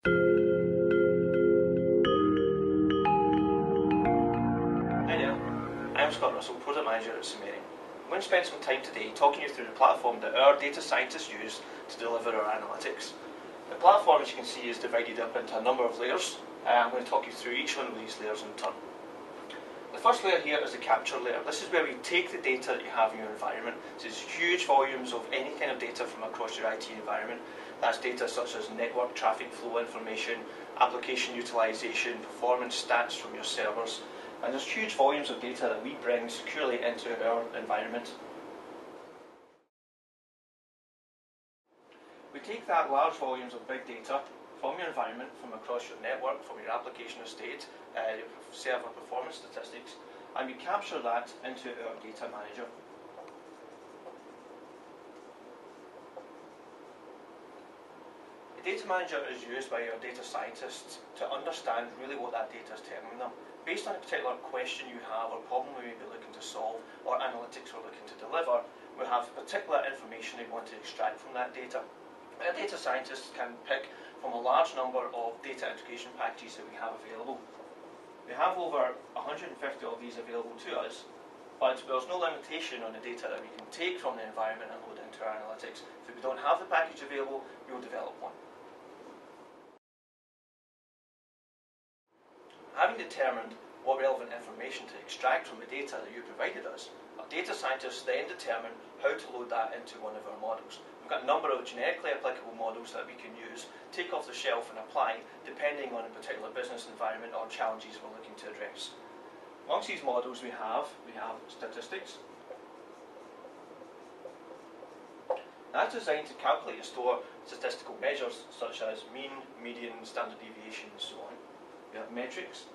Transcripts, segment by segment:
Hi there, I'm Scott Russell, Product Manager at Sumerian. I'm going to spend some time today talking you through the platform that our data scientists use to deliver our analytics. The platform, as you can see, is divided up into a number of layers. I'm going to talk you through each one of these layers in turn. The first layer here is the capture layer. This is where we take the data that you have in your environment. So it's huge volumes of any kind of data from across your IT environment. That's data such as network traffic flow information, application utilization, performance stats from your servers. And there's huge volumes of data that we bring securely into our environment. We take that large volumes of big data from your environment, from across your network, from your application estate, your server performance statistics, and we capture that into our data manager. The data manager is used by our data scientists to understand really what that data is telling them. Based on a particular question you have or problem we may be looking to solve or analytics we're looking to deliver, we have particular information they want to extract from that data. Our data scientists can pick from a large number of data integration packages that we have available. We have over 150 of these available to us, but there's no limitation on the data that we can take from the environment and load into our analytics. If we don't have the package available, we will develop one. Having determined what relevant information to extract from the data that you provided us, our data scientists then determine how to load that into one of our models. We've got a number of generically applicable models that we can use, take off the shelf and apply, depending on a particular business environment or challenges we're looking to address. Amongst these models we have statistics. That's designed to calculate and store statistical measures such as mean, median, standard deviation and so on. We have metrics.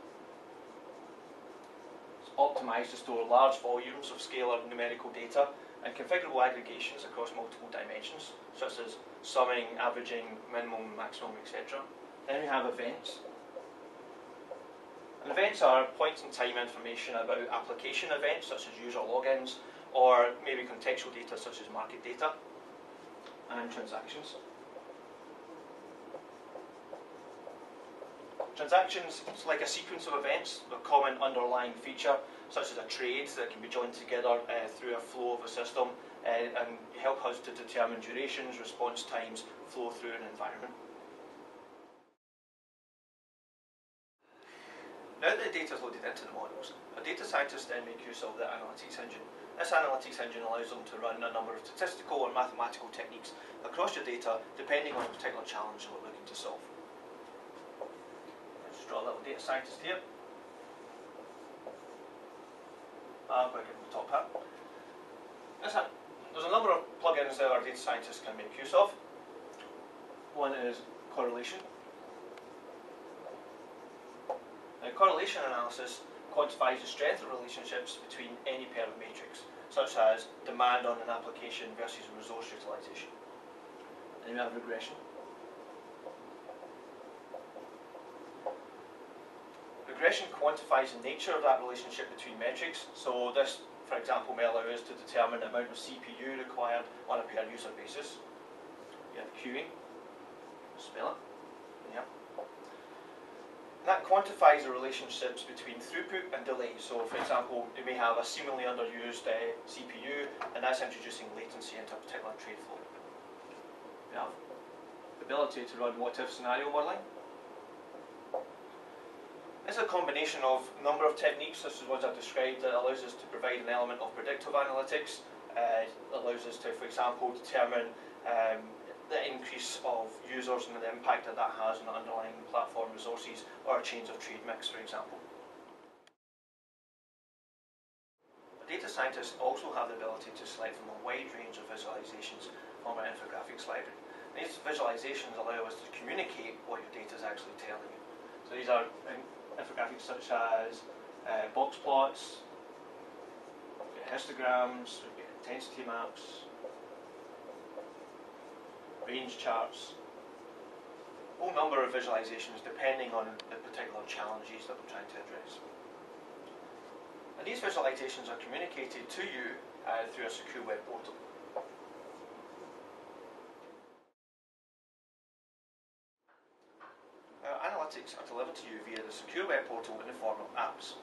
It's optimized to store large volumes of scalar numerical data and configurable aggregations across multiple dimensions, such as summing, averaging, minimum, maximum, etc. Then we have events. And events are points in time information about application events, such as user logins, or maybe contextual data such as market data, and transactions. Transactions is like a sequence of events with a common underlying feature, such as a trade that can be joined together through a flow of a system and help us to determine durations, response times, flow through an environment. Now that the data is loaded into the models, our data scientists then make use of the analytics engine. This analytics engine allows them to run a number of statistical or mathematical techniques across your data, depending on a particular challenge we're looking to solve. Draw a little data scientist here. I'm going to give him the top hat. There's a number of plugins that our data scientists can make use of. One is correlation. Now, correlation analysis quantifies the strength of relationships between any pair of matrix, such as demand on an application versus resource utilization. And then we have regression. Regression quantifies the nature of that relationship between metrics. So this, for example, may allow us to determine the amount of CPU required on a per user basis. We have queuing, spell it, yeah. And that quantifies the relationships between throughput and delay. So for example, you may have a seemingly underused CPU, and that's introducing latency into a particular trade flow. We have the ability to run what-if scenario modeling. It's a combination of a number of techniques, such as ones I've described, that allows us to provide an element of predictive analytics. It allows us to, for example, determine the increase of users and the impact that that has on the underlying platform resources, or a change of trade mix, for example. Data scientists also have the ability to select from a wide range of visualizations from our infographics library. These visualizations allow us to communicate what your data is actually telling you. So these are infographics such as box plots, histograms, intensity maps, range charts, a whole number of visualizations depending on the particular challenges that we're trying to address. And these visualizations are communicated to you through a secure web portal. analytics are delivered to you via the secure web portal in the form of apps.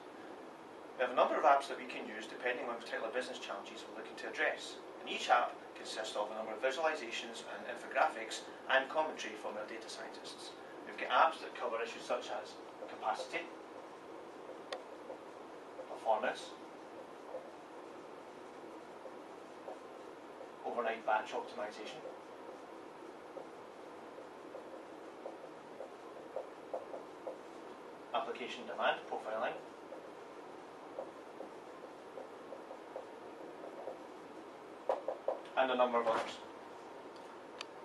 We have a number of apps that we can use depending on particular business challenges we're looking to address, and each app consists of a number of visualizations and infographics and commentary from our data scientists. We've got apps that cover issues such as capacity, performance, overnight batch optimization, application demand profiling, and a number of others.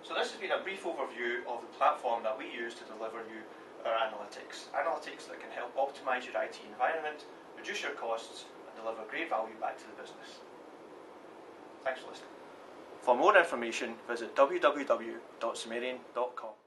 So this has been a brief overview of the platform that we use to deliver you our analytics. Analytics that can help optimise your IT environment, reduce your costs, and deliver great value back to the business. Thanks for listening. For more information, visit www.sumerian.com.